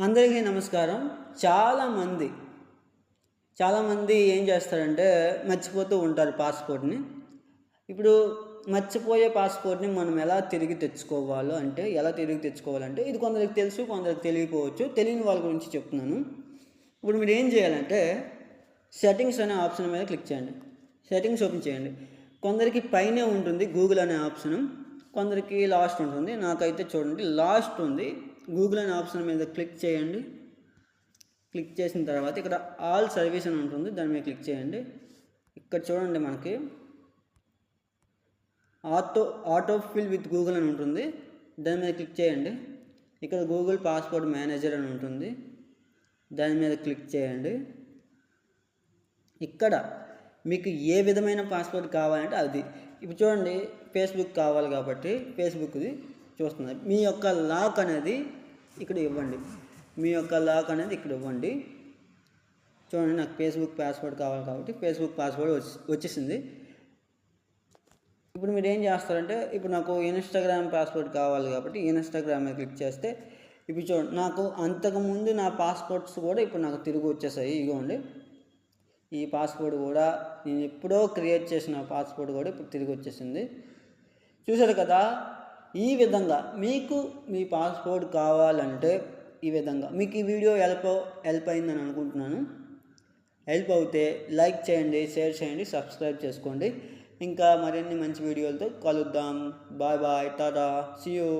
అందరికీ నమస్కారం. చాలామంది ఏం చేస్తారంటే మర్చిపోతూ ఉంటారు పాస్పోర్ట్‌ని. ఇప్పుడు మర్చిపోయే పాస్పోర్ట్‌ని మనం ఎలా తిరిగి తెచ్చుకోవాలంటే ఇది కొందరికి తెలుసు, కొందరికి తెలియకపోవచ్చు. తెలియని వాళ్ళ గురించి చెప్తున్నాను. ఇప్పుడు మీరేం చేయాలంటే సెట్టింగ్స్ అనే ఆప్షన్ మీద క్లిక్ చేయండి. సెట్టింగ్స్ ఓపెన్ చేయండి. కొందరికి పైనే ఉంటుంది గూగుల్ అనే ఆప్షను, కొందరికి లాస్ట్ ఉంటుంది. నాకైతే చూడండి లాస్ట్ ఉంది. గూగుల్ అనే ఆప్షన్ మీద క్లిక్ చేయండి. క్లిక్ చేసిన తర్వాత ఇక్కడ ఆల్ సర్వీస్ అని ఉంటుంది, దాని మీద క్లిక్ చేయండి. ఇక్కడ చూడండి మనకి ఆటో ఫిల్ విత్ గూగుల్ అని ఉంటుంది, దాని మీద క్లిక్ చేయండి. ఇక్కడ గూగుల్ పాస్పోర్ట్ మేనేజర్ అని ఉంటుంది, దాని మీద క్లిక్ చేయండి. ఇక్కడ మీకు ఏ విధమైన పాస్పోర్ట్ కావాలంటే అది. ఇప్పుడు చూడండి ఫేస్బుక్ కావాలి కాబట్టి ఫేస్బుక్ది చూస్తుంది. మీ యొక్క లాక్ అనేది ఇక్కడ ఇవ్వండి. చూడండి నాకు ఫేస్బుక్ పాస్వర్డ్ కావాలి కాబట్టి ఫేస్బుక్ పాస్వర్డ్ వచ్చేసింది. ఇప్పుడు మీరు ఏం చేస్తారంటే ఇప్పుడు నాకు ఇన్స్టాగ్రామ్ పాస్వర్డ్ కావాలి కాబట్టి ఇన్స్టాగ్రామ్ మీద క్లిక్ చేస్తే ఇప్పుడు చూడండి నాకు అంతకుముందు నా పాస్పోర్ట్స్ కూడా ఇప్పుడు నాకు తిరిగి వచ్చేసాయి. ఇదిగోండి ఈ పాస్పోర్ట్ కూడా నేను ఎప్పుడో క్రియేట్ చేసిన పాస్పోర్ట్ కూడా ఇప్పుడు తిరిగి వచ్చేసింది. చూసారు కదా, ఈ విధంగా మీకు మీ పాస్పోర్ట్ కావాలంటే ఈ విధంగా మీకు ఈ వీడియో హెల్ప్ అయిందని అనుకుంటున్నాను. హెల్ప్ అవుతే లైక్ చేయండి, షేర్ చేయండి, సబ్స్క్రైబ్ చేసుకోండి. ఇంకా మరిన్ని మంచి వీడియోలతో కలుద్దాం. Bye bye, tata, see you.